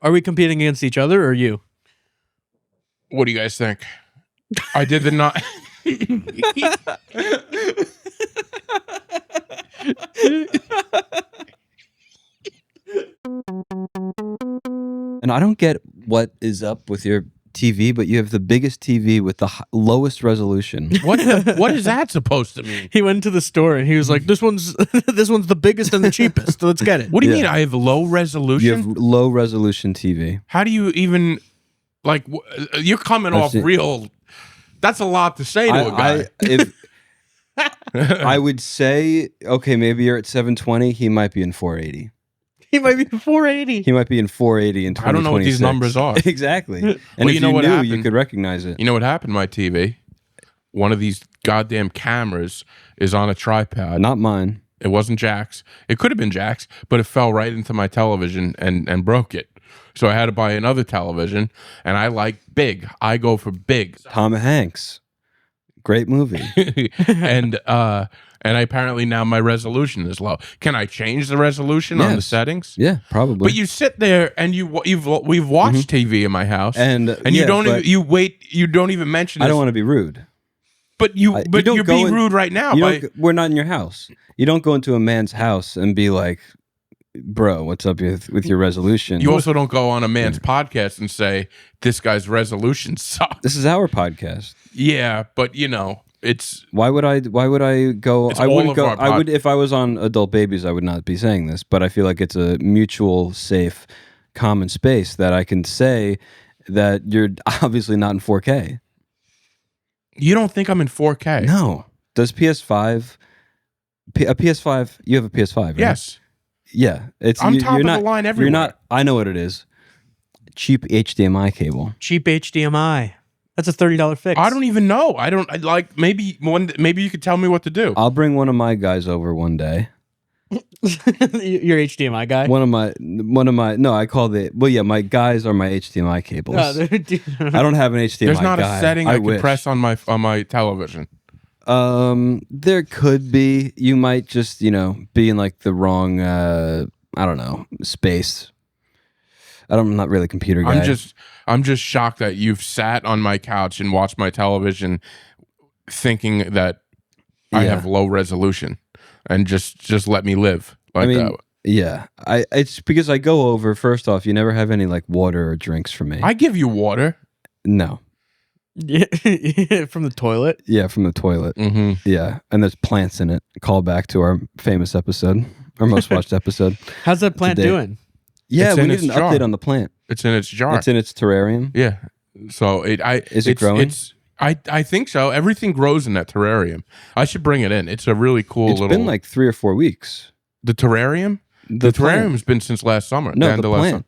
Are we competing against each other or you? What do you guys think? I did the not. And I don't get what is up with your TV, but you have the biggest TV with the lowest resolution. What is that supposed to mean? He went to the store and he was like, "This one's the biggest and the cheapest. Let's get it." What do you mean? I have low resolution. You have low resolution TV. How do you even like? You're coming off real. That's a lot to say to a guy. I would say, okay, maybe you're at 720. He might be in 480. He might be in 480. He might be in 480 in 2026. I don't know what these numbers are. Exactly. And well, if you know what knew, happened? you could recognize it. You know what happened to my TV? One of these goddamn cameras is on a tripod. Not mine. It wasn't Jack's. It could have been Jack's, but it fell right into my television and broke it. So I had to buy another television, and I like big. I go for big. Tom Hanks. Great movie. And apparently now my resolution is low. Can I change the resolution on the settings? Yeah, probably. But you sit there and we've watched TV in my house, and you don't even mention. I don't want to be rude. But you're being rude right now. We're not in your house. You don't go into a man's house and be like, "Bro, what's up with your resolution?" You also don't go on a man's podcast and say this guy's resolution sucks. This is our podcast. Yeah, but it's why would I go? It's I wouldn't go. I would if I was on Adult Babies. I would not be saying this, but I feel like it's a mutual, safe, common space that I can say that you're obviously not in 4K. You don't think I'm in 4K? No. Does PS5? A PS5? You have a PS5, right? Yes. Yeah, I'm top of the line everywhere. You're not. I know what it is. Cheap HDMI cable. Cheap HDMI. That's a $30 fix. I don't even know. Maybe you could tell me what to do. I'll bring one of my guys over one day. Your HDMI guy? My guys are my HDMI cables. Oh, I don't have an HDMI There's not guy. a setting I wish. can press on my television. There could be. You might just, be in like the wrong, I don't know, space. I'm not really a computer guy. I'm just shocked that you've sat on my couch and watched my television thinking that I have low resolution and just let me live that. Yeah. It's because I go over, first off, you never have any like water or drinks for me. I give you water. No. Yeah, from the toilet? Yeah, from the toilet. Mm-hmm. Yeah, and there's plants in it. Call back to our famous episode, our most watched episode. How's that plant doing? Yeah, we need an update on the plant. It's in its jar. It's in its terrarium. Yeah. So is it growing? I think so. Everything grows in that terrarium. I should bring it in. It's a really cool It's been like 3 or 4 weeks. The terrarium? The terrarium's been since last summer. No, the plant.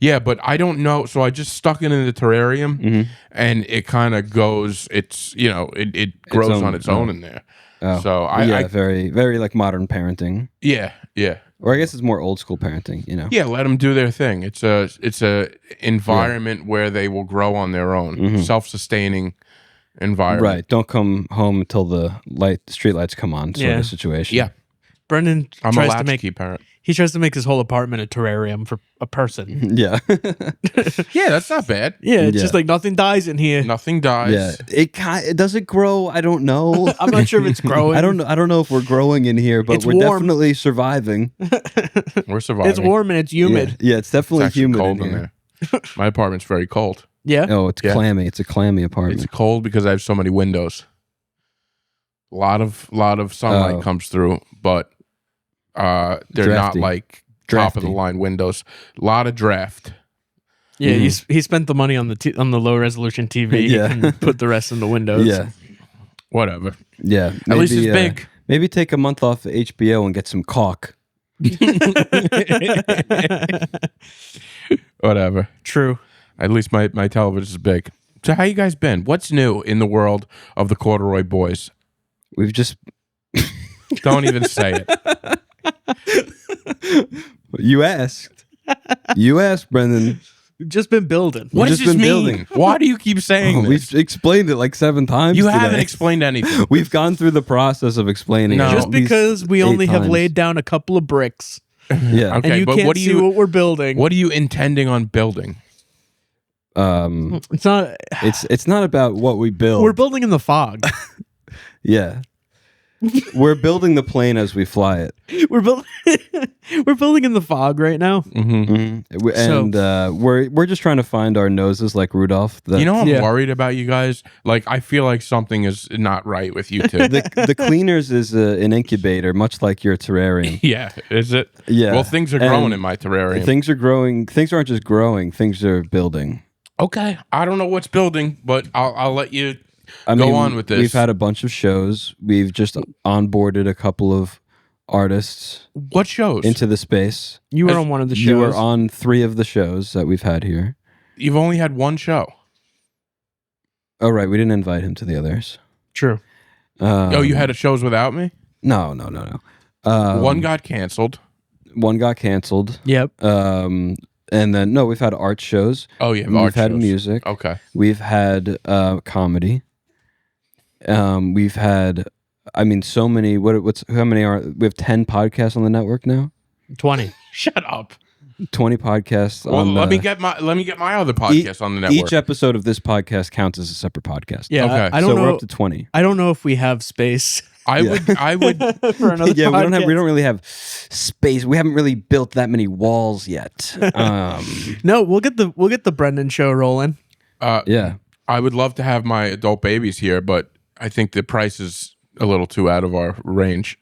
Yeah, but I don't know. So I just stuck it in the terrarium, and it kind of goes. It's it grows on its own in there. Oh. So very very like modern parenting. Yeah. Or I guess it's more old school parenting. Yeah, let them do their thing. It's a environment where they will grow on their own, self-sustaining environment. Right. Don't come home until the street lights come on. Sort of situation. Yeah. Brendan I'm tries a to make latchkey parent. He tries to make his whole apartment a terrarium for a person. Yeah. Yeah, that's not bad. Yeah, it's just like nothing dies in here. Nothing dies. Yeah. It does it grow? I don't know. I'm not sure if it's growing. I don't know if we're growing in here, but It's we're warm. definitely surviving. We're surviving. It's warm and it's humid. Yeah, it's definitely It's actually humid cold in here. there. My apartment's very cold. Yeah. Oh, it's clammy. It's a clammy apartment. It's cold because I have so many windows. A lot of sunlight comes through, but they're not Drafty. like top of the line windows. A lot of draft. Yeah, he spent the money on the low resolution TV and put the rest in the windows. Yeah. Whatever. Yeah. At least it's big. Maybe take a month off of HBO and get some caulk. Whatever. True. At least my television is big. So how you guys been? What's new in the world of the Corduroy Boys? We've just... Don't even say it. You asked. You asked, Brendan. We've just been building. What does just this been mean? Why do you keep saying this? We've explained it like 7 times You today. haven't explained anything. We've gone through the process of explaining No. it. Just at least because we 8 only have times. laid down a couple of bricks Yeah. Okay, and you but can't what do see you what we're building. what are you intending on building? It's not. It's not about what we build. We're building in the fog. Yeah. We're building the plane as we fly it. we're building. We're building in the fog right now. Mm-hmm. And we're just trying to find our noses like Rudolph. You know, I'm worried about you guys. Like, I feel like something is not right with you two. the cleaners is an incubator, much like your terrarium. Yeah, is it? Yeah. Well, things are growing in my terrarium. Things are growing. Things aren't just growing. Things are building. Okay, I don't know what's building, but I'll let you go on with this. We've had a bunch of shows. We've just onboarded a couple of artists. What shows? Into the space. You were on one of the shows. You were on 3 of the shows that we've had here. You've only had one show. Oh, right. We didn't invite him to the others. True. You had shows without me? No. One got canceled. One got canceled. Yep. And then, no, we've had art shows. Oh, yeah. We've had music. Okay. We've had comedy. We've had, so many. How many are we have 10 podcasts on the network now? 20. Shut up. 20 podcasts. Well, let me get my other podcast on the network. Each episode of this podcast counts as a separate podcast. Yeah. Okay. I don't know. We're up to 20. I don't know if we have space. I would for another Yeah, podcast. we don't really have space. We haven't really built that many walls yet. No, we'll get the Brendan show rolling. Yeah. I would love to have my adult babies here, but I think the price is a little too out of our range.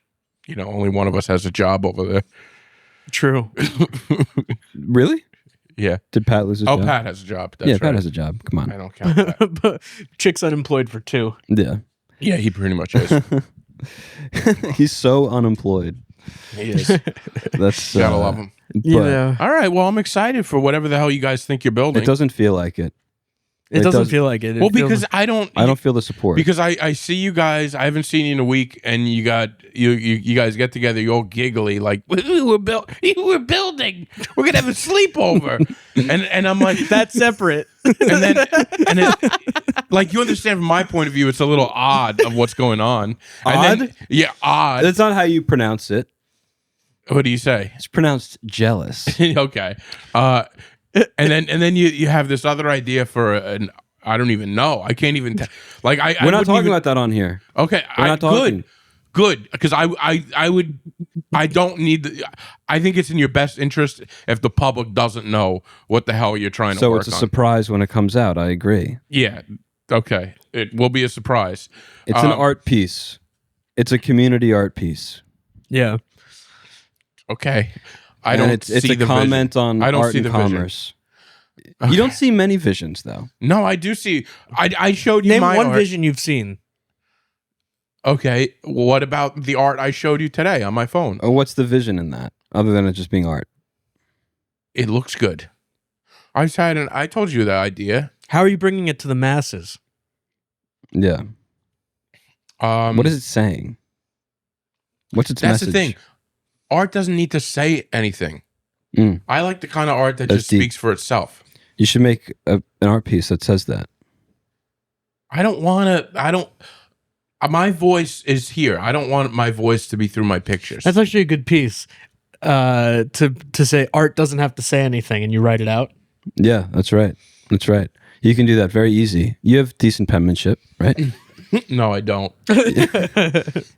You know, only one of us has a job over there. True. Really? Yeah. Did Pat lose his job? Oh, Pat has a job. That's Pat right. has a job. Come on. I don't count that. But Chick's unemployed for 2. Yeah. Yeah, he pretty much is. He's so unemployed. He is. That's Gotta love him. Yeah. All right. Well, I'm excited for whatever the hell you guys think you're building. It doesn't feel like it. It doesn't feel like it. Well, because I don't feel the support. Because I see you guys. I haven't seen you in a week, and you guys get together. You're all giggly, like we're building. We're gonna have a sleepover, and I'm like, that's separate. and then like, you understand from my point of view, it's a little odd of what's going on. And then, yeah, odd. That's not how you pronounce it. What do you say? It's pronounced jealous. Okay. And then you have this other idea for an, I don't even know. I can't even like I. We're not talking about that on here. Okay, We're not talking. Good, because I don't need. I think it's in your best interest if the public doesn't know what the hell you're trying to work on. So it's a surprise when it comes out. I agree. Yeah. Okay. It will be a surprise. It's an art piece. It's a community art piece. Yeah. Okay. I don't. It's see a the comment vision. on I don't art see and the commerce. Vision. You don't see many visions, though. No, I do see. I showed you Name my one art. vision you've seen. Okay. What about the art I showed you today on my phone? Oh, what's the vision in that, other than it just being art? It looks good. I told you the idea. How are you bringing it to the masses? Yeah. What is it saying? What's its That's message? the thing. Art doesn't need to say anything. I like the kind of art that That's just deep. speaks for itself. You should make an art piece that says that. I don't want to. My voice is here. I don't want my voice to be through my pictures. That's actually a good piece. To say art doesn't have to say anything, and you write it out. Yeah, that's right. That's right. You can do that very easy. You have decent penmanship, right? No, I don't.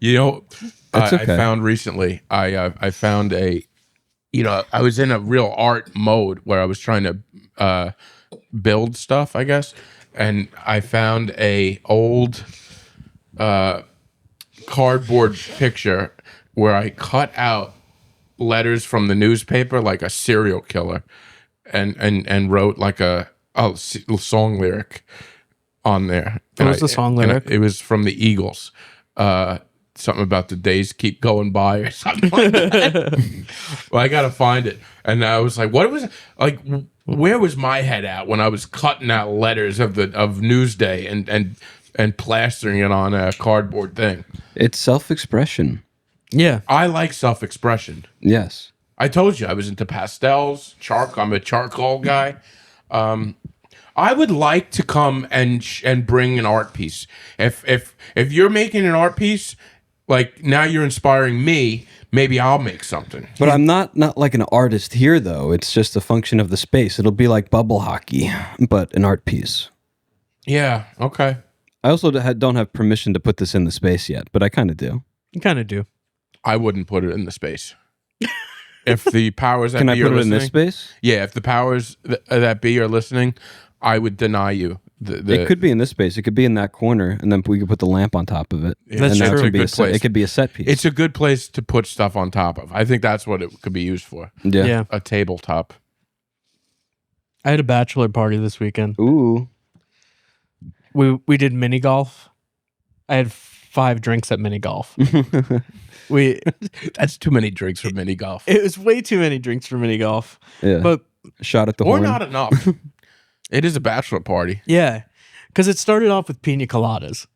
You know, That's okay. I found recently. I found a. You know, I was in a real art mode where I was trying to build stuff, I guess, and I found a old cardboard picture where I cut out letters from the newspaper like a serial killer, and wrote like a song lyric on there. What was the song lyric? It was from the Eagles. Something about the days keep going by or something like that. Well, I gotta find it. And I was like, what was it? Like, where was my head at when I was cutting out letters of Newsday and plastering it on a cardboard thing? It's self-expression. Yeah. I like self-expression. Yes. I told you I was into pastels, I'm a charcoal guy. I would like to come and bring an art piece. If you're making an art piece, like, now you're inspiring me, maybe I'll make something. But I'm not like an artist here, though. It's just a function of the space. It'll be like bubble hockey, but an art piece. Yeah. Okay. I also don't have permission to put this in the space yet, but I kind of do. You kind of do. I wouldn't put it in the space. If the powers that Can I be put are it in listening, this space? yeah. If the powers that be are listening, I would deny you. It could be in this space. It could be in that corner, and then we could put the lamp on top of it. Yeah, That's and true. that could be Good place. It could be a set piece. It's a good place to put stuff on top of. I think that's what it could be used for. yeah. A tabletop. I had a bachelor party this weekend. Ooh. We did mini golf. I had 5 drinks at mini golf. That's too many drinks for mini golf. It was way too many drinks for mini golf. Yeah. But Shot at the Or horn. not enough. It is a bachelor party. yeah, because it started off with pina coladas,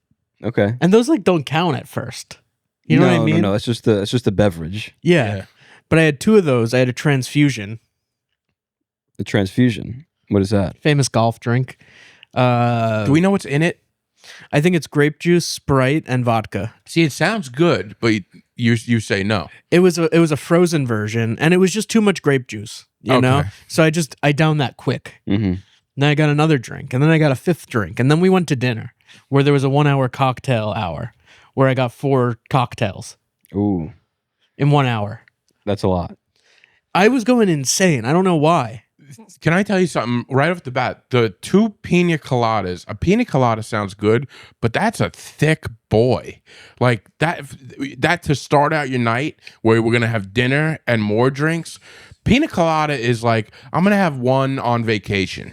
Okay. and those like don't count at first. You know what I mean? No, it's just a beverage. Yeah. Yeah. But I had 2 of those. I had a transfusion, The transfusion. What is that? famous golf drink. Do we know what's in it? I think it's grape juice, Sprite, and vodka. See, it sounds good, but you say no. It was a frozen version, and it was just too much grape juice. You know, Okay. so I downed that quick. Mm-hmm. Then I got another drink, and then I got a 5th drink, and then we went to dinner, where there was a 1-hour cocktail hour, where I got 4 cocktails Ooh, in 1 hour. that's a lot. I was going insane. I don't know why. Can I tell you something right off the bat? The 2 pina coladas. A pina colada sounds good, but that's a thick boy. Like that to start out your night where we're gonna have dinner and more drinks. Pina colada is like I'm gonna have one on vacation,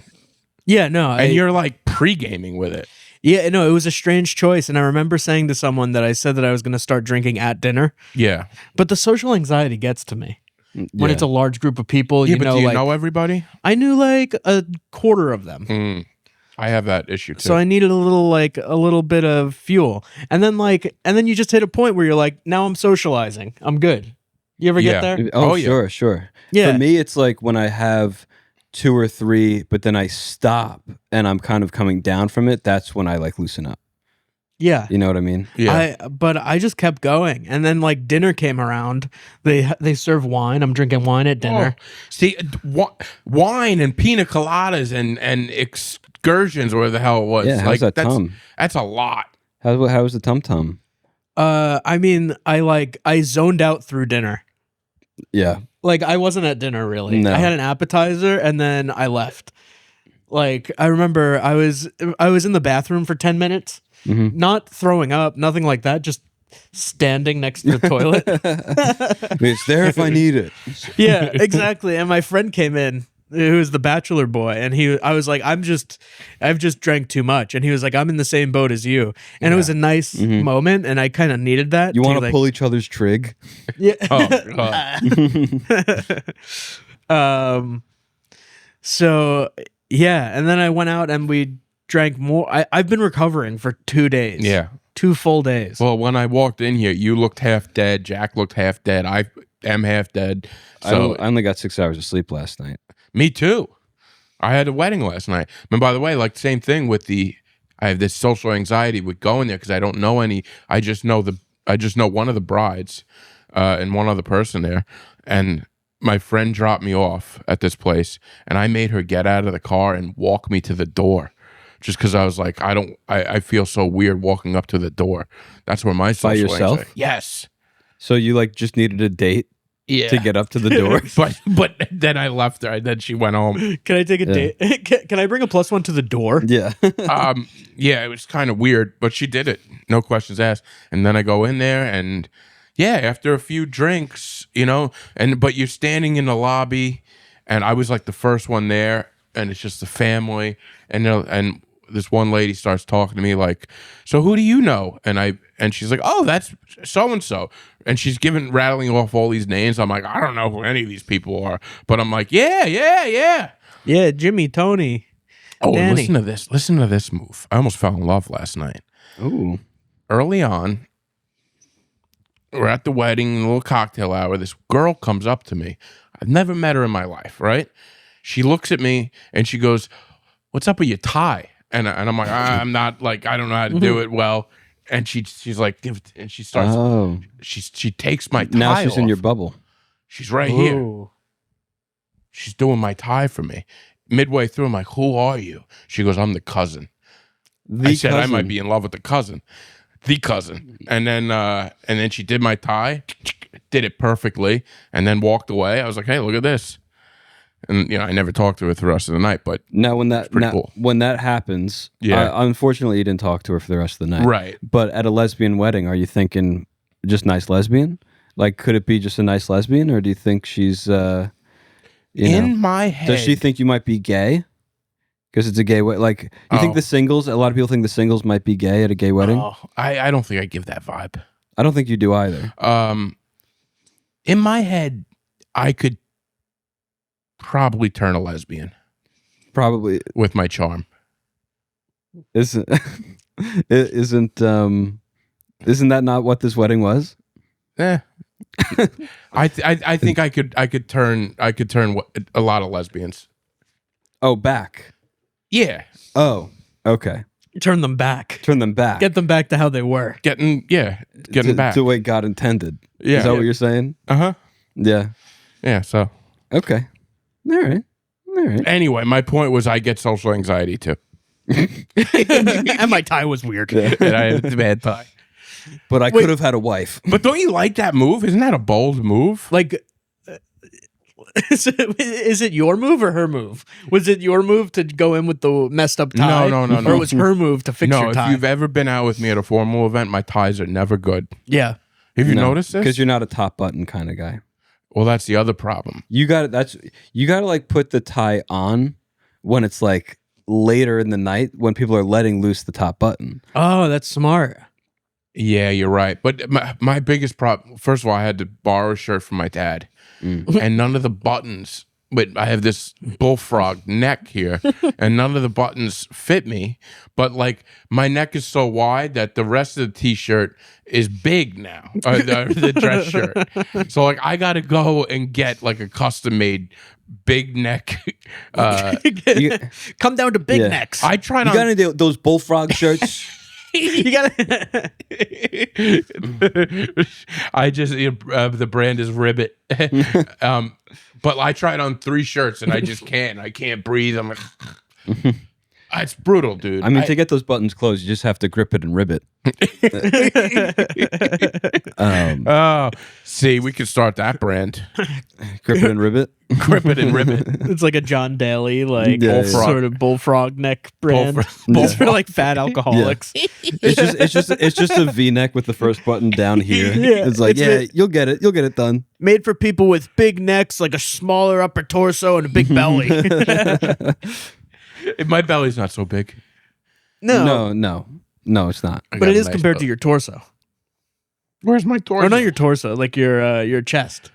Yeah, no, and you're like pre-gaming with it. yeah, no, it was a strange choice, and I remember saying to someone that I said that I was going to start drinking at dinner, Yeah, but the social anxiety gets to me when it's a large group of people. yeah. You But know, do you like know everybody? I knew like a quarter of them. I have that issue too. So I needed a little bit of fuel. And then you just hit a point where you're like, now I'm socializing. I'm good. You ever Yeah. get there? Oh, Oh, yeah. sure. Yeah. For me, it's like when I have 2 or 3, but then I stop and I'm kind of coming down from it. That's when I like loosen up. Yeah. You know what I mean? yeah, But I just kept going. And then like dinner came around. They serve wine. I'm drinking wine at dinner. Oh, see, wine and pina coladas and excursions, where the hell it was. Yeah, how's like that tum? that's a lot. How was the tum tum? I mean, I zoned out through dinner. Yeah. Like I wasn't at dinner really. No. I had an appetizer and then I left. Like I remember I was in the bathroom for 10 minutes, Mm-hmm. not throwing up, nothing like that, just standing next to the toilet. It's there if I need it. Yeah, exactly. And my friend came in, who was the bachelor boy, and I was like, I've just drank too much, and he was like, I'm in the same boat as you, and it was a nice moment, and I kind of needed that. You want to like, pull each other's trig? Yeah. Oh, So yeah, and then I went out and we drank more. I've been recovering for 2 days. yeah. 2 full days. Well, when I walked in here, you looked half dead. Jack looked half dead. I am half dead. So I only got 6 hours of sleep last night. me too. I had a wedding last night. And by the way, like same thing with I have this social anxiety with going there because I don't know any. I just know one of the brides, and one other person there, and my friend dropped me off at this place, and I made her get out of the car and walk me to the door. Just because I was like, I feel so weird walking up to the door. That's where my social yourself? anxiety. Yes. So you like just needed a date Yeah. to get up to the door? but then I left her, and then she went home. Can I take a date? Can I bring a +1 to the door? Yeah. Yeah, it was kind of weird, but she did it. No questions asked. And then I go in there, and yeah, after a few drinks, but you're standing in the lobby, and I was like the first one there, and it's just the family, and this one lady starts talking to me like, so who do you know? And she's like, oh, that's so-and-so. And she's rattling off all these names. I'm like, I don't know who any of these people are. But I'm like, yeah. Yeah, Jimmy, Tony. Oh, and Danny. listen to this move. I almost fell in love last night. Ooh. Early on, we're at the wedding, a little cocktail hour. This girl comes up to me. I've never met her in my life, right? She looks at me and she goes, what's up with your tie? And I'm like, I'm not like, I don't know how to do it well. and she's like, and she starts. She takes my tie Now she's in off. your bubble. She's right here. She's doing my tie for me. Midway through, I'm like, "Who are you?" She goes, "I'm the cousin." I said, "I might be in love with the cousin." And then she did my tie, did it perfectly, and then walked away. I was like, "Hey, look at this." And I never talked to her for the rest of the night. But now when cool. when that happens, Yeah. Unfortunately, you didn't talk to her for the rest of the night. Right. But at a lesbian wedding, are you thinking just nice lesbian? Like, could it be just a nice lesbian, or do you think she's in my head? Does she think you might be gay? Because it's a gay wedding. Like, you think the singles? A lot of people think the singles might be gay at a gay wedding. Oh, I don't think I give that vibe. I don't think you do either. In my head, I could probably turn a lesbian. Probably with my charm. Isn't that not what this wedding was? I think I could turn a lot of lesbians. Oh, back. Yeah. Oh, okay. Turn them back. Turn them back. Get them back to how they were. Getting back to the way God intended. Yeah. Is that what you're saying? Uh-huh. Yeah. Yeah, so. Okay. All right. Anyway, my point was I get social anxiety too. And my tie was weird. Yeah. And I had a bad tie. But I could have had a wife. But don't you like that move? Isn't that a bold move? Like, is it your move or her move? Was it your move to go in with the messed up tie? No. Or it was her move to fix your tie? If you've ever been out with me at a formal event, my ties are never good. Yeah. Have you noticed this? Because you're not a top button kind of guy. Well, that's the other problem. You got to like put the tie on when it's like later in the night when people are letting loose the top button. Oh, that's smart. Yeah, you're right. But my biggest problem, first of all, I had to borrow a shirt from my dad, and none of the buttons. But I have this bullfrog neck here, and none of the buttons fit me. But like my neck is so wide that the rest of the t-shirt is big now, the dress shirt. So like I got to go and get like a custom made big neck. Come down to big necks. I tried. You got any of those bullfrog shirts? You gotta. The brand is Ribbit. But I tried on 3 shirts and I just can't. I can't breathe. I'm like, it's brutal, dude. I mean, to get those buttons closed, you just have to grip it and ribbit. See, we could start that brand. Grip it and ribbit. Grip it and ribbit. It's like a John Daly, like Yeah, sort of bullfrog neck brand. It's for like fat alcoholics. It's just a V-neck with the first button down here. Yeah, it's like, you'll get it. You'll get it done. Made for people with big necks, like a smaller upper torso and a big belly. My belly's not so big. No, it's not. But it is compared to your torso. Where's my torso? Or not your torso, like your chest.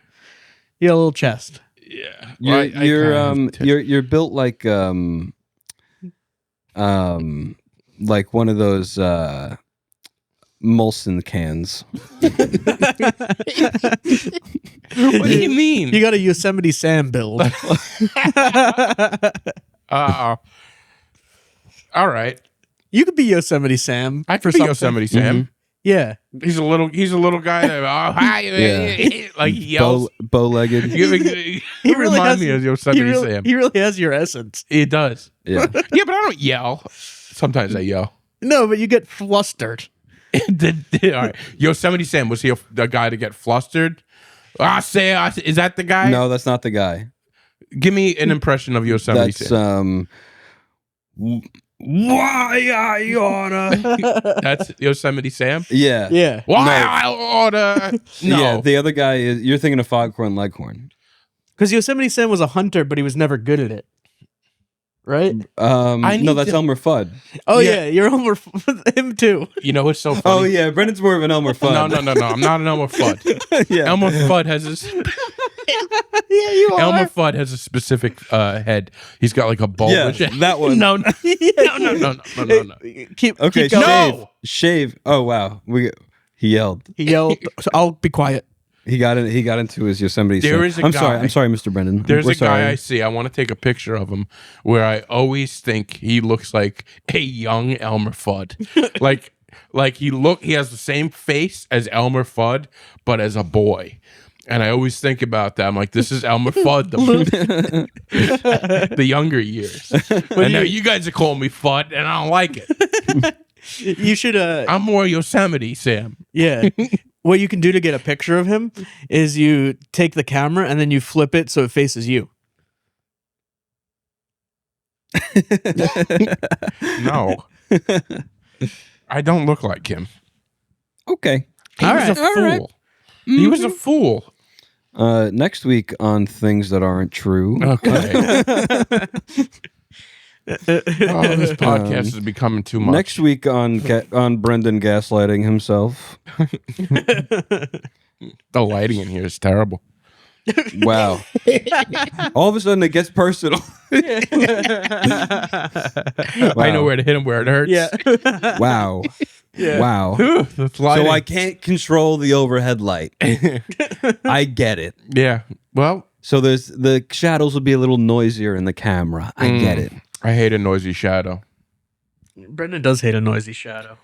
You got a little chest. Yeah. You're built like one of those Molson cans. What do you mean? You got a Yosemite Sam build. All right. You could be Yosemite Sam. I could be Yosemite Sam. Mm-hmm. Yeah. He's a little guy that like he yells. Bow-legged. He really reminds me of Yosemite Sam. He really has your essence. He does. Yeah. Yeah, but I don't yell. Sometimes I yell. No, but you get flustered. All right. Yosemite Sam, was he the guy to get flustered? Is that the guy? No, that's not the guy. Give me an impression of Yosemite Sam. Why I oughta. That's Yosemite Sam? Yeah. Yeah. Why I oughta. No. Yeah, the other guy is, you're thinking of Foghorn Leghorn. Because Yosemite Sam was a hunter, but he was never good at it. Right? No, that's Elmer Fudd. Oh, yeah. You're Elmer him too. You know what's so funny? Oh, yeah. Brendan's more of an Elmer Fudd. No. I'm not an Elmer Fudd. Yeah. Elmer Fudd has this. Yeah, you are. Elmer Fudd has a specific head. He's got like a bulbous. Yeah, that one. No. Keep Okay, going. No! Shave. Oh, wow. He yelled. He yelled, so I'll be quiet. He got into his Yosemite. There is a I'm guy- sorry, Mr. Brendan. There's We're a guy sorry. I see. I want to take a picture of him where I always think he looks like a young Elmer Fudd. Like Like he has the same face as Elmer Fudd, but as a boy. And I always think about that. I'm like, this is Elmer Fudd, the younger years. And now you guys are calling me Fudd, and I don't like it. You should. I'm more Yosemite Sam. Yeah. What you can do to get a picture of him is you take the camera and then you flip it so it faces you. No. I don't look like him. Okay. He was a fool. He was a fool. Next week on Things That Aren't True. Okay. This podcast is becoming too much. Next week on Brendan gaslighting himself. The lighting in here is terrible. Wow. All of a sudden it gets personal. I know where to hit him where it hurts. Yeah. Wow. Yeah. Wow. So I can't control the overhead light. I get it. Yeah. Well, so the shadows will be a little noisier in the camera. I get it. I hate a noisy shadow. Brendan does hate a noisy shadow.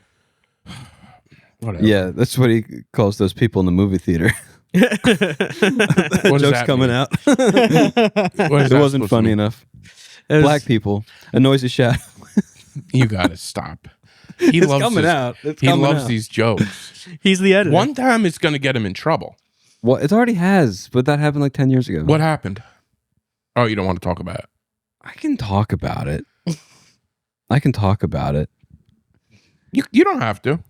Whatever. Yeah, that's what he calls those people in the movie theater. What Joke's coming out. It wasn't funny enough. Black people, a noisy shadow. You gotta stop. He It's loves coming out. He loves these jokes. He's the editor. One time it's gonna get him in trouble. Well, it already has, but that happened like 10 years ago. What happened? Oh, you don't want to talk about it. I can talk about it. I can talk about it. You don't have to.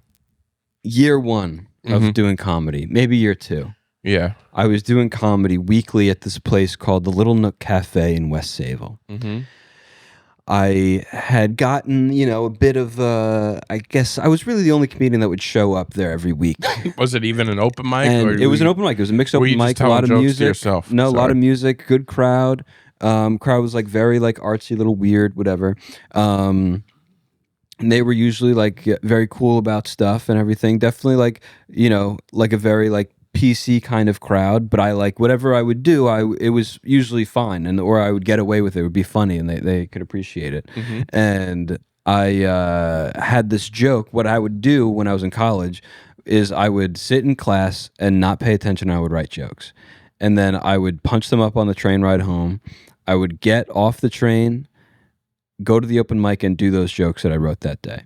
Year one of doing comedy, maybe year two. Yeah. I was doing comedy weekly at this place called the Little Nook Cafe in West Sayville. I had gotten, a bit of, I guess, I was really the only comedian that would show up there every week. Was it even an open mic? And it was an open mic. It was a mixed open mic, a lot of music. A lot of music, good crowd. Crowd was like very like artsy, little weird, whatever. And they were usually like very cool about stuff and everything. Definitely like, like a very like PC kind of crowd, but I like whatever I would do, it was usually fine, or I would get away with it. It would be funny, and they could appreciate it. And I had this joke. What I would do when I was in college is I would sit in class and not pay attention. I would write jokes, and then I would punch them up on the train ride home. I would get off the train, go to the open mic, and do those jokes that I wrote that day.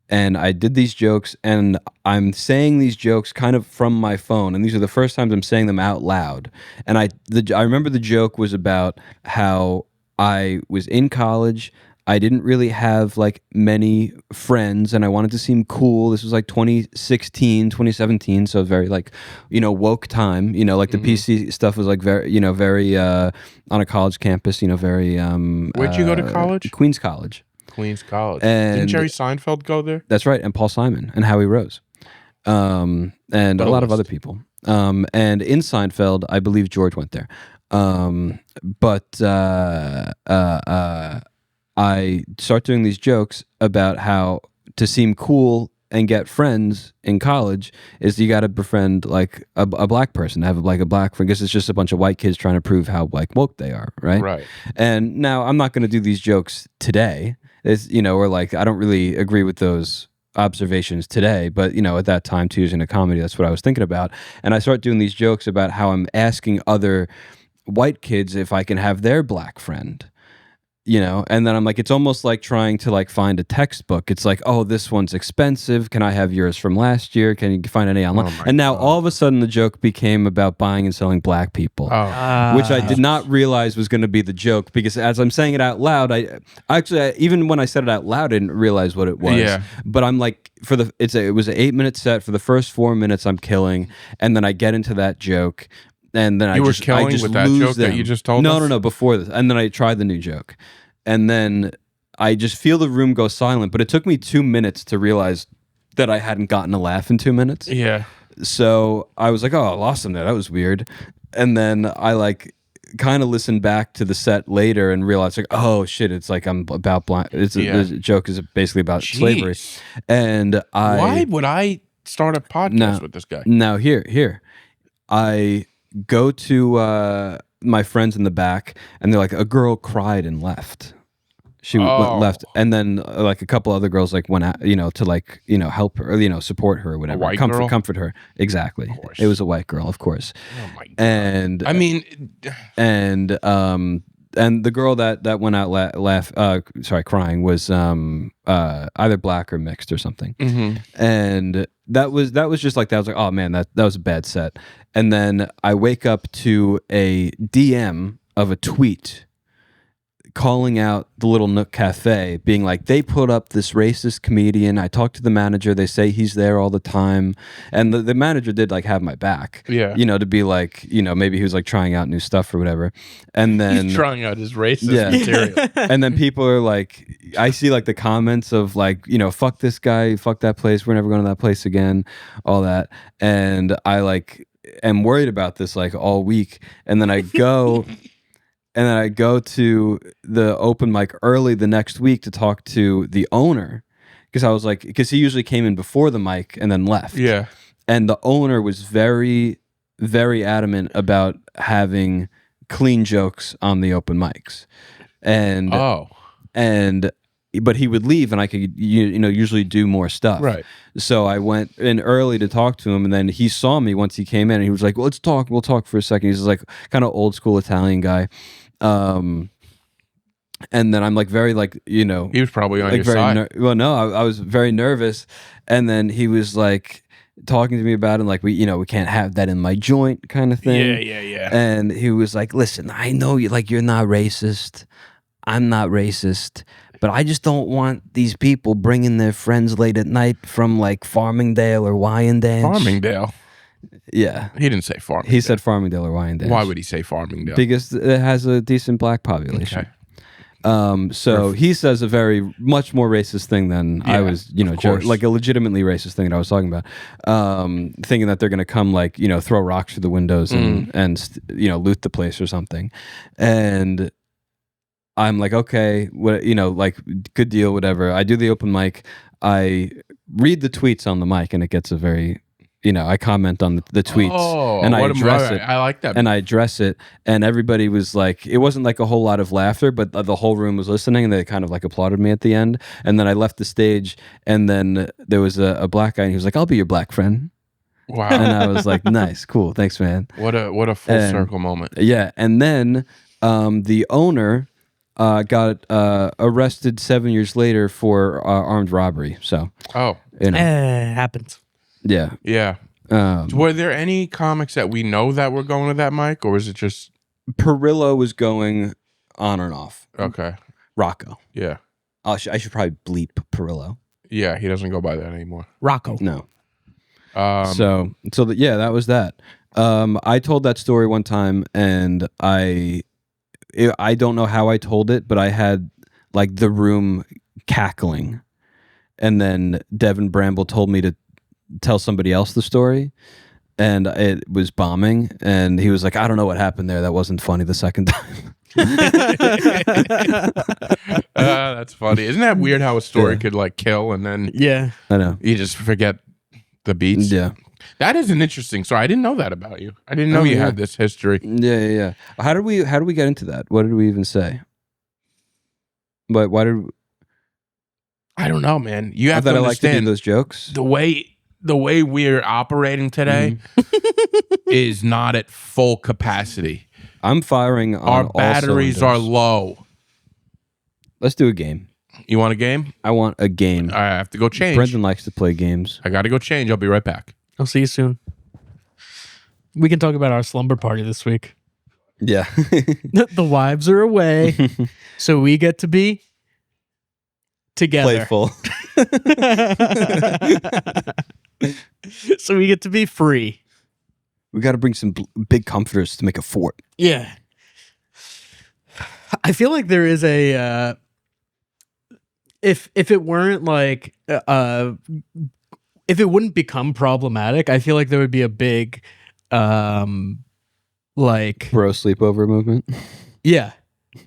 And I did these jokes, and I'm saying these jokes kind of from my phone, and these are the first times I'm saying them out loud. And I remember the joke was about how I was in college. I didn't really have like many friends, and I wanted to seem cool. This was like 2016, 2017, so very like, woke time. Like the PC stuff was like very, very on a college campus. Very. Where'd you go to college? Queens College. Queens College. And didn't Jerry Seinfeld go there? That's right, and Paul Simon and Howie Rose, and a lot of other people. And in Seinfeld, I believe George went there. But I start doing these jokes about how to seem cool and get friends in college is you got to befriend like a black person, have like a black friend, because it's just a bunch of white kids trying to prove how like woke they are, right? Right. And now I'm not going to do these jokes today. It's, or like I don't really agree with those observations today, but at that time too, using a comedy, that's what I was thinking about. And I start doing these jokes about how I'm asking other white kids if I can have their black friend. And then I'm like, it's almost like trying to like find a textbook. It's like, oh, this one's expensive. Can I have yours from last year? Can you find any online? And now all of a sudden the joke became about buying and selling black people, which I did not realize was going to be the joke, because as I'm saying it out loud, I even when I said it out loud, I didn't realize what it was. Yeah. But I'm like, it was an 8-minute set. For the first 4 minutes, I'm killing. And then I get into that joke. And then I just with that joke them. That you just told us? No, before this. And then I tried the new joke. And then I just feel the room go silent. But it took me 2 minutes to realize that I hadn't gotten a laugh in 2 minutes. Yeah. So I was like, oh, I lost them there. That was weird. And then I like kind of listened back to the set later and realized like, oh shit, it's like I'm about blind. The joke is basically about slavery. And why would I start a podcast with this guy? Now here. I go to my friends in the back, and they're like, a girl cried and left. She left, and then like a couple other girls like went out, to like help her, or, support her or whatever, a white girl? comfort her. Exactly, it was a white girl, of course. Oh my God. And I mean, and the girl that went out crying was either black or mixed or something. And that was just like that. I was like, oh man, that was a bad set. And then I wake up to a DM of a tweet calling out the Little Nook Cafe, being like, they put up this racist comedian. I talked to the manager. They say he's there all the time. And the manager did like have my back. Yeah. To be like, maybe he was like trying out new stuff or whatever. And then he's trying out his racist material. And then people are like, I see like the comments of like, fuck this guy, fuck that place. We're never going to that place again, all that. And I like am worried about this like all week. And then I go and then I go to the open mic early the next week to talk to the owner, because I was like, because he usually came in before the mic and then left. Yeah. And the owner was very, very adamant about having clean jokes on the open mics. But he would leave and I could usually do more stuff. Right. So I went in early to talk to him, and then he saw me once he came in and he was like, well, we'll talk for a second. He's like kind of old school Italian guy. And then I'm like very like, he was probably on like your side. I was very nervous. And then he was like talking to me about it, like we can't have that in my joint kind of thing. Yeah. And he was like, listen, I know you're not racist. I'm not racist. But I just don't want these people bringing their friends late at night from like Farmingdale or Wyandanch. Farmingdale? Yeah. He didn't say Farmingdale. He said Farmingdale or Wyandanch. Why would he say Farmingdale? Because it has a decent black population. Okay. So he says a very much more racist thing than I was, like a legitimately racist thing that I was talking about. Thinking that they're going to come like, throw rocks through the windows and loot the place or something. And I'm like, okay, what, like good deal, whatever. I do the open mic. I read the tweets on the mic, and it gets a very, I comment on the tweets, and I address it. I like that. And I address it, and everybody was like, it wasn't like a whole lot of laughter, but the whole room was listening, and they kind of like applauded me at the end. And then I left the stage, and then there was a black guy, and he was like, I'll be your black friend. Wow. And I was like, nice, cool, thanks, man. What a full circle moment. Yeah, and then the owner got arrested 7 years later for armed robbery. So, it happens. Yeah. Were there any comics that we know that were going to that mic, or was it just Perillo was going on and off? Okay. Rocco. Yeah. I should probably bleep Perillo. Yeah, he doesn't go by that anymore. Rocco. No. That was that. I told that story one time, and I don't know how I told it, but I had like the room cackling, and then Devin Bramble told me to tell somebody else the story, and it was bombing, and he was like, I don't know what happened there. That wasn't funny the second time. That's funny. Isn't that weird how a story could like kill, and then I know, you just forget the beats? Yeah. That is an interesting story. I didn't know that about you. I didn't know you had this history. Yeah. How did we get into that? What did we even say? But why did I don't know, man. You have to I understand like to do those jokes. The way we're operating today is not at full capacity. I'm firing on our batteries all are low. Let's do a game. You want a game? I want a game. I have to go change. Brendan likes to play games. I got to go change. I'll be right back. I'll see you soon. We can talk about our slumber party this week. Yeah. The wives are away, so we get to be together. Playful. So we get to be free. We got to bring some big comforters to make a fort. Yeah. I feel like there is a if it weren't like if it wouldn't become problematic, I feel like there would be a big like bro sleepover movement. Yeah.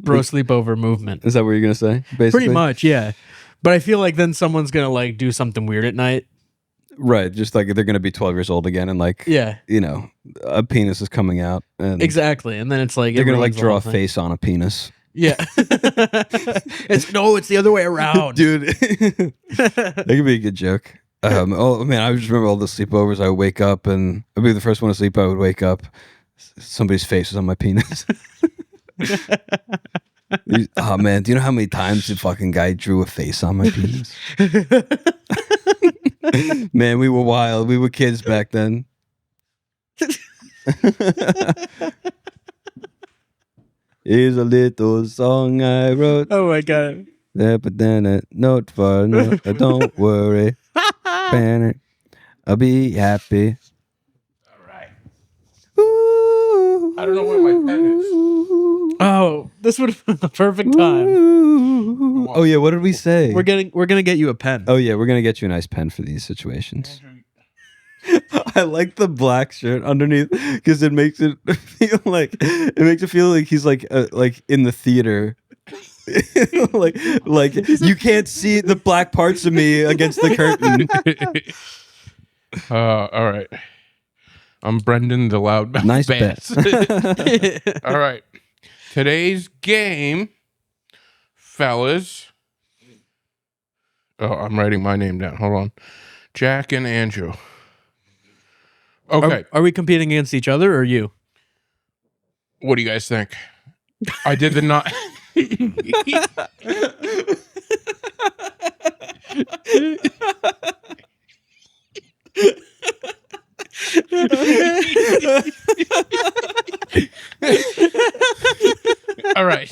Bro sleepover movement. Is that what you're going to say? Basically? Pretty much, yeah. But I feel like then someone's going to like do something weird at night. Right, just like they're going to be 12 years old again, and like, a penis is coming out. And exactly, and then it's like they're going to like draw a face on a penis. Yeah. It's the other way around. Dude. That could be a good joke. Oh man, I just remember all the sleepovers. I would wake up and I'd be the first one to sleep. I would wake up, somebody's face was on my penis. Oh man, do you know how many times the fucking guy drew a face on my penis? Man, we were wild. We were kids back then. Here's a little song I wrote. Oh my god. Yeah, but then a note for note. Don't worry. Panic. I'll be happy. All right. I don't know where my pen is. Oh, this would have been the perfect time. Oh yeah, what did we say? We're gonna get you a pen. Oh yeah, we're gonna get you a nice pen for these situations. I like the black shirt underneath because it makes it feel like he's like in the theater. like you can't see the black parts of me against the curtain. All right. I'm Brendan the Loudmouth Nice Bass. All right. Today's game, fellas. Oh, I'm writing my name down. Hold on. Jack and Andrew. Okay. Are we competing against each other or you? What do you guys think? I did the not. All right.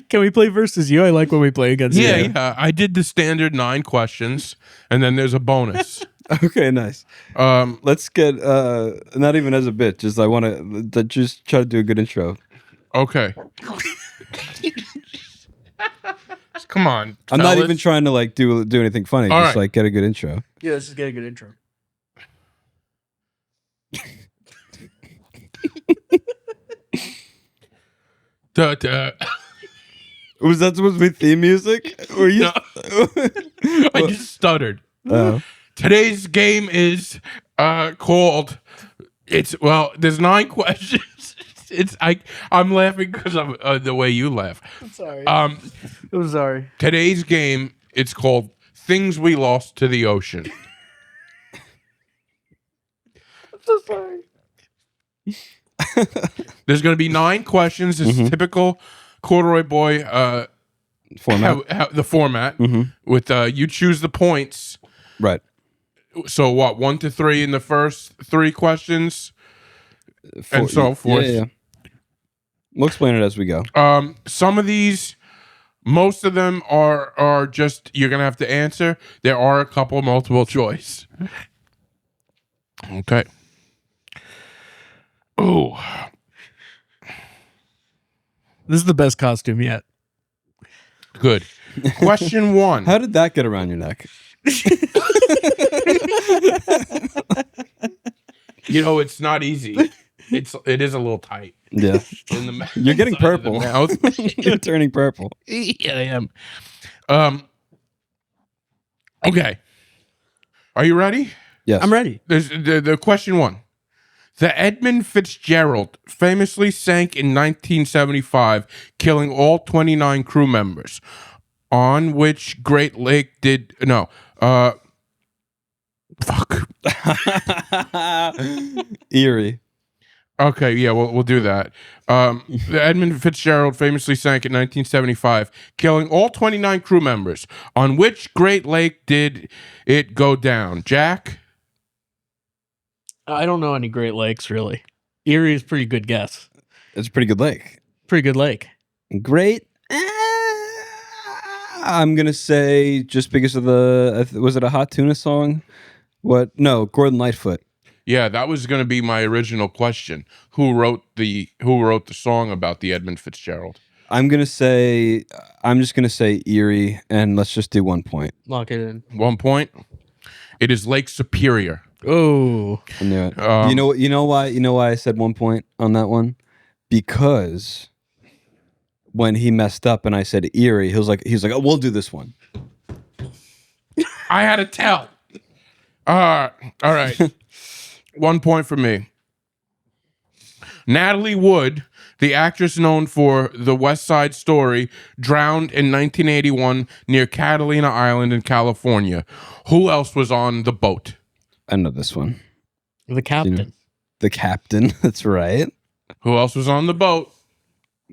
Can we play versus you? I like when we play against you. Yeah. I did the standard 9 questions, and then there's a bonus. Okay, nice. Let's get not even as a bit. Just I want to just try to do a good intro. Okay. Come on, fellas. I'm not even trying to like do anything funny. All just right. like get a good intro. Yeah, let's just get a good intro. Was that supposed to be theme music? Or you? No. I just stuttered. Oh. Today's game is called. There's 9 questions. I'm laughing because of the way you laugh. I'm sorry. I'm sorry. Today's game, it's called Things We Lost to the Ocean. I'm so sorry. There's going to be 9 questions. It's typical Corduroy Boy Format. the format. With you choose the points. Right. So what? 1 to 3 in the first 3 questions, and so forth. Yeah. We'll explain it as we go. Some of these, most of them are just you're gonna have to answer. There are a couple multiple choice. Okay. Oh, This is the best costume yet. good. Question 1. How did that get around your neck? You know, it's not easy. It is a little tight. Yeah. You're getting purple. You're turning purple. Yeah, I am. Okay. Are you ready? Yes. I'm ready. There's the question 1. The Edmund Fitzgerald famously sank in 1975, killing all 29 crew members. On which Great Lake did fuck. Erie. Okay, yeah, we'll do that. The Edmund Fitzgerald famously sank in 1975, killing all 29 crew members. On which Great Lake did it go down? Jack? I don't know any Great Lakes, really. Erie is a pretty good guess. It's a pretty good lake. Pretty good lake. Great. I'm going to say just because of was it a Hot Tuna song? What? No, Gordon Lightfoot. Yeah, that was going to be my original question. Who wrote the song about the Edmund Fitzgerald? I'm just going to say Erie, and let's just do 1 point. Lock it in. 1 point. It is Lake Superior. Oh, I knew it. You know why I said 1 point on that one? Because when he messed up and I said Erie, he was like, oh, we'll do this one. I had to tell. All right. 1 point for me. Natalie Wood, the actress known for The West Side Story, drowned in 1981 near Catalina Island in California. Who else was on the boat? I know this one. The captain. You know, the captain. That's right. Who else was on the boat?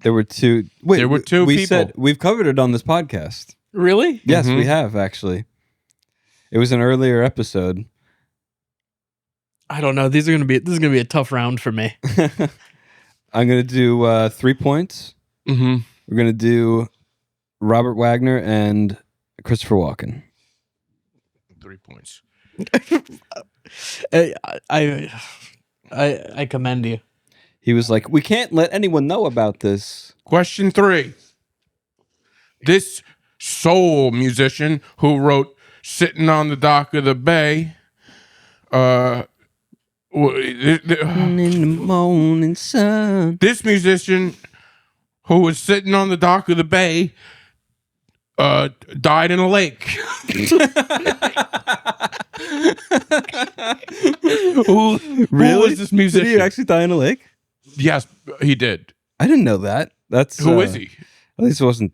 There were two. Wait, there were two we people. Said we've covered it on this podcast. Really? Yes, we have actually. It was an earlier episode. I don't know. This is gonna be a tough round for me. I'm gonna do 3 points. Mm-hmm. We're gonna do Robert Wagner and Christopher Walken. 3 points. I commend you. He was like, we can't let anyone know about this. Question 3. This soul musician who wrote "Sitting on the Dock of the Bay," in the morning sun. This musician who was sitting on the dock of the bay died in a lake. Who was this musician? Did he actually die in a lake? Yes, he did. I didn't know that. That's Who is he? At least it wasn't.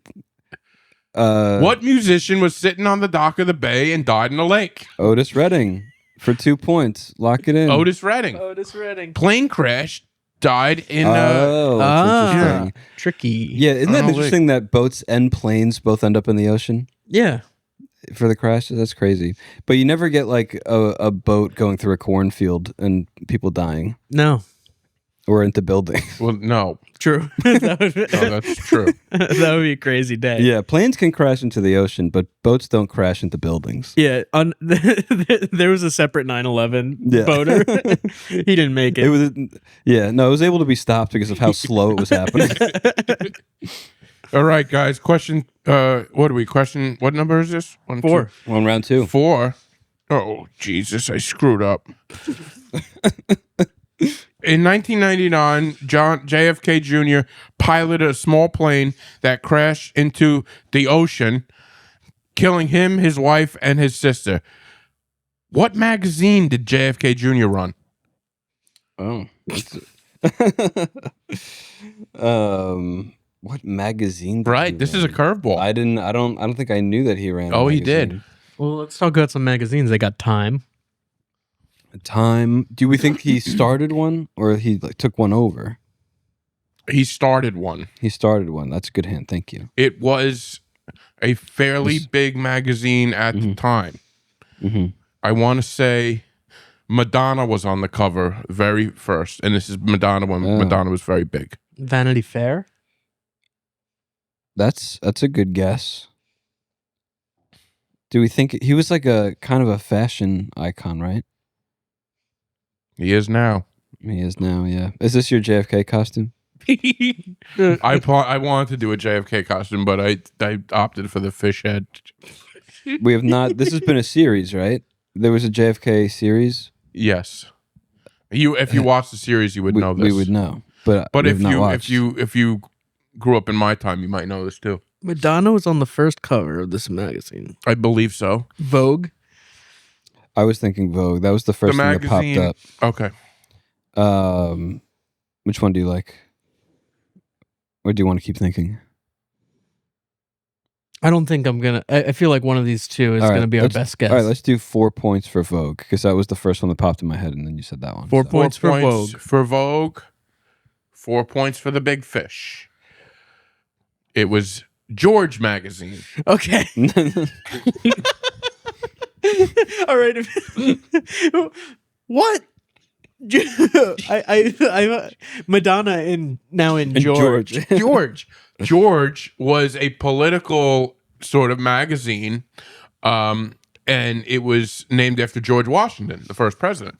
What musician was sitting on the dock of the bay and died in a lake? Otis Redding for 2 points. Lock it in. Otis Redding. Plane crash. Died in. That's interesting. Tricky. Yeah, isn't that interesting that boats and planes both end up in the ocean? Yeah. For the crashes? That's crazy. But you never get like a boat going through a cornfield and people dying. No. Or into buildings. Well, no. True. No, that's true. That would be a crazy day. Yeah, planes can crash into the ocean, but boats don't crash into buildings. Yeah, there was a separate 9/11 boater. He didn't make it. It was it was able to be stopped because of how slow it was happening. All right, guys. Question. What do we question? What number is this? 4. On round 2. 4. Oh Jesus! I screwed up. In 1999, JFK Jr. piloted a small plane that crashed into the ocean, killing him, his wife, and his sister. What magazine did JFK Jr. run? Oh. What magazine? Right, this is a curveball. I don't think I knew that he ran. Oh, he did. Well, let's talk about some magazines. They got Time. Time. Do we think he started one or he took one over? He started one. He started one. That's a good hint. Thank you. It was a fairly big magazine at the time. Mm-hmm. I want to say Madonna was on the cover very first, and this is Madonna when Madonna was very big. Vanity Fair. That's a good guess. Do we think he was like a kind of a fashion icon, right? He is now. He is now, yeah. Is this your JFK costume? I wanted to do a JFK costume, but I opted for the fish head. We have not. This has been a series, right? There was a JFK series. Yes. If you watch the series, you would know this. We would know, but if you grew up in my time, you might know this too. Madonna was on the first cover of this magazine. I believe so. Vogue. I was thinking Vogue. That was the first thing that popped up. Okay. Which one do you like? Or do you want to keep thinking? I don't think I'm gonna. I feel like one of these two is gonna be our best guess. All right, let's do 4 points for Vogue because that was the first one that popped in my head, and then you said that one. 4 points for Vogue. 4 points for the Big Fish. It was George magazine. Okay. All right. What? I Madonna in George. George was a political sort of magazine, and it was named after George Washington, the first president.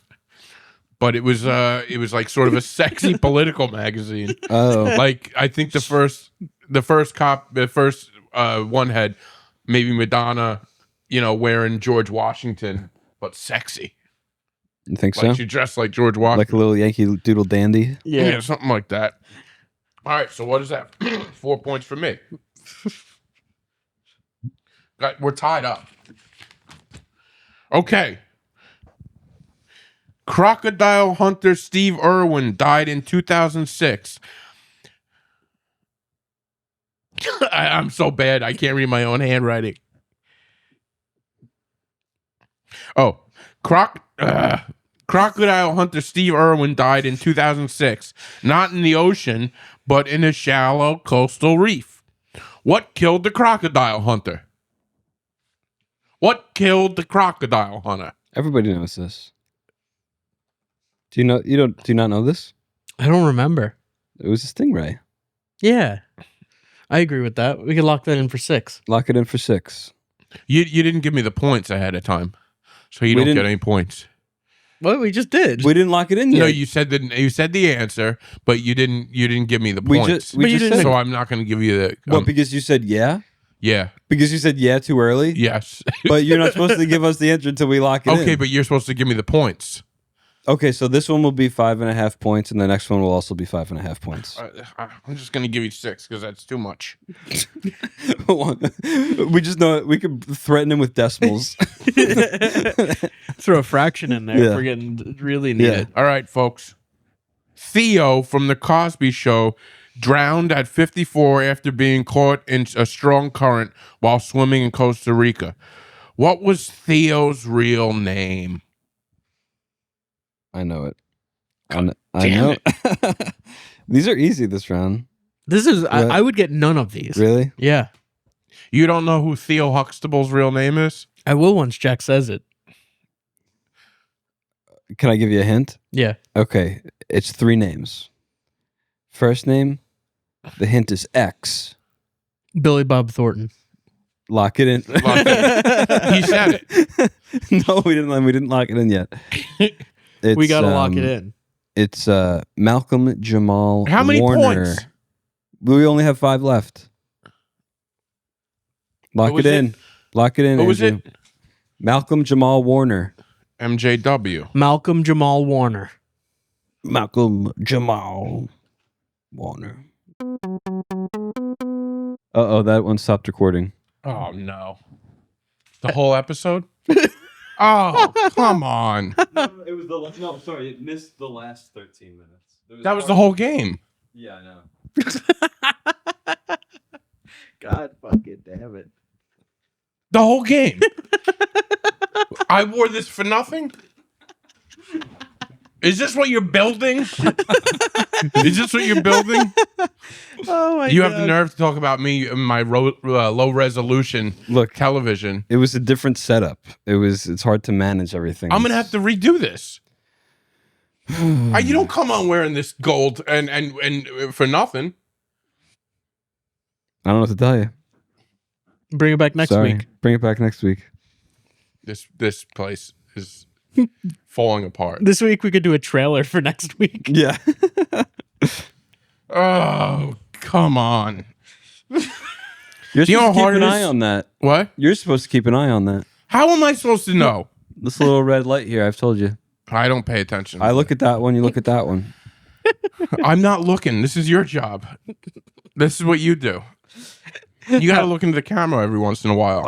But it was like sort of a sexy political magazine. Oh, like I think the first one had maybe Madonna, wearing George Washington, but sexy. You think like so? She dressed like George Washington. Like a little Yankee Doodle dandy? Yeah, something like that. All right, so what is that? 4 points for me. We're tied up. Okay. Crocodile hunter Steve Irwin died in 2006. I'm so bad, I can't read my own handwriting. Oh, crocodile hunter Steve Irwin died in 2006, not in the ocean, but in a shallow coastal reef. What killed the crocodile hunter? What killed the crocodile hunter? Everybody knows this. Do you know? Do you not know this? I don't remember. It was a stingray. Yeah, I agree with that. We could lock that in for 6. Lock it in for 6. You didn't give me the points ahead of time, so you don't get any points. Well, we just did. We didn't lock it in yet. No, you said the answer, but you didn't give me the points. We just said, so I'm not going to give you the. What? Because you said yeah. Yeah. Because you said yeah too early. Yes. But you're not supposed to give us the answer until we lock it in. Okay, but you're supposed to give me the points. Okay, so this one will be 5.5 points, and the next one will also be 5.5 points. I'm just going to give you 6 because that's too much. We just know we could threaten him with decimals. Throw a fraction in there if we're getting really needed. All right, folks. Theo from The Cosby Show drowned at 54 after being caught in a strong current while swimming in Costa Rica. What was Theo's real name? I know it. I know it. These are easy this round. This is I would get none of these. Really? Yeah. You don't know who Theo Huxtable's real name is? I will once Jack says it. Can I give you a hint? Yeah. Okay. It's 3 names. First name, the hint is X. Billy Bob Thornton. Lock it in. He said it. No, we didn't lock it in yet. We gotta lock it in. It's Malcolm Jamal How many Warner. points? We only have 5 left. Lock it in. Lock it in. What was it? Malcolm Jamal Warner. MJW. Malcolm Jamal Warner. Malcolm Jamal Warner. Uh-oh, that one stopped recording. Oh, no. The whole episode? Oh, come on. No, it was sorry, it missed the last 13 minutes. That was the whole game. Yeah, I know. God fucking damn it. The whole game. I wore this for nothing? Is this what you're building? Is this what you're building? Oh my God. You have the nerve to talk about me and my low resolution television. It was a different setup. It's hard to manage everything. I'm gonna have to redo this. You don't come on wearing this gold and for nothing. I don't know what to tell you. Bring it back next week. Bring it back next week. This place is falling apart. This week we could do a trailer for next week. Yeah. Oh, come on. You're supposed to keep an eye on that. What? You're supposed to keep an eye on that. How am I supposed to know? This little red light here, I've told you. I don't pay attention. I look at that one, you look at that one. I'm not looking. This is your job. This is what you do. You got to look into the camera every once in a while.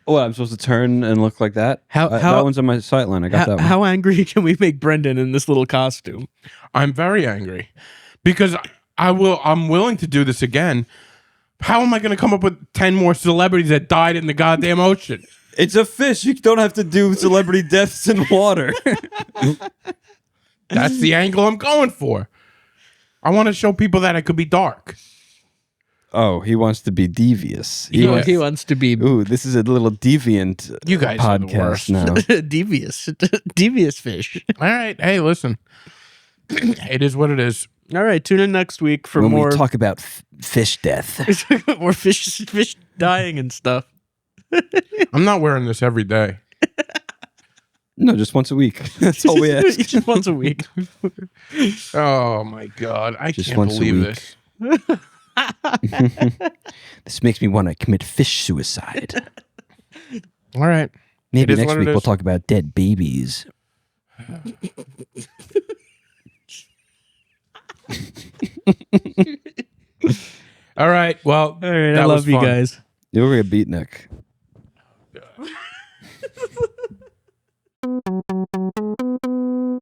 I'm supposed to turn and look like that? That one's on my sightline. I got that one. How angry can we make Brendan in this little costume? I'm very angry because I'm willing to do this again. How am I going to come up with 10 more celebrities that died in the goddamn ocean? It's a fish. You don't have to do celebrity deaths in water. That's the angle I'm going for. I want to show people that I could be dark. Oh, he wants to be devious. He wants to be. Ooh, this is a little deviant you guys podcast are the now. Devious fish. All right. Hey, listen. It is what it is. All right. Tune in next week for when more. we talk about fish death. More fish dying and stuff. I'm not wearing this every day. No, just once a week. That's all we ask. Just once a week. Oh, my God. I can't believe this. This makes me want to commit fish suicide. All right. Maybe next week we'll talk about dead babies. All right. Well, all right. I love you guys. You're a beatnik.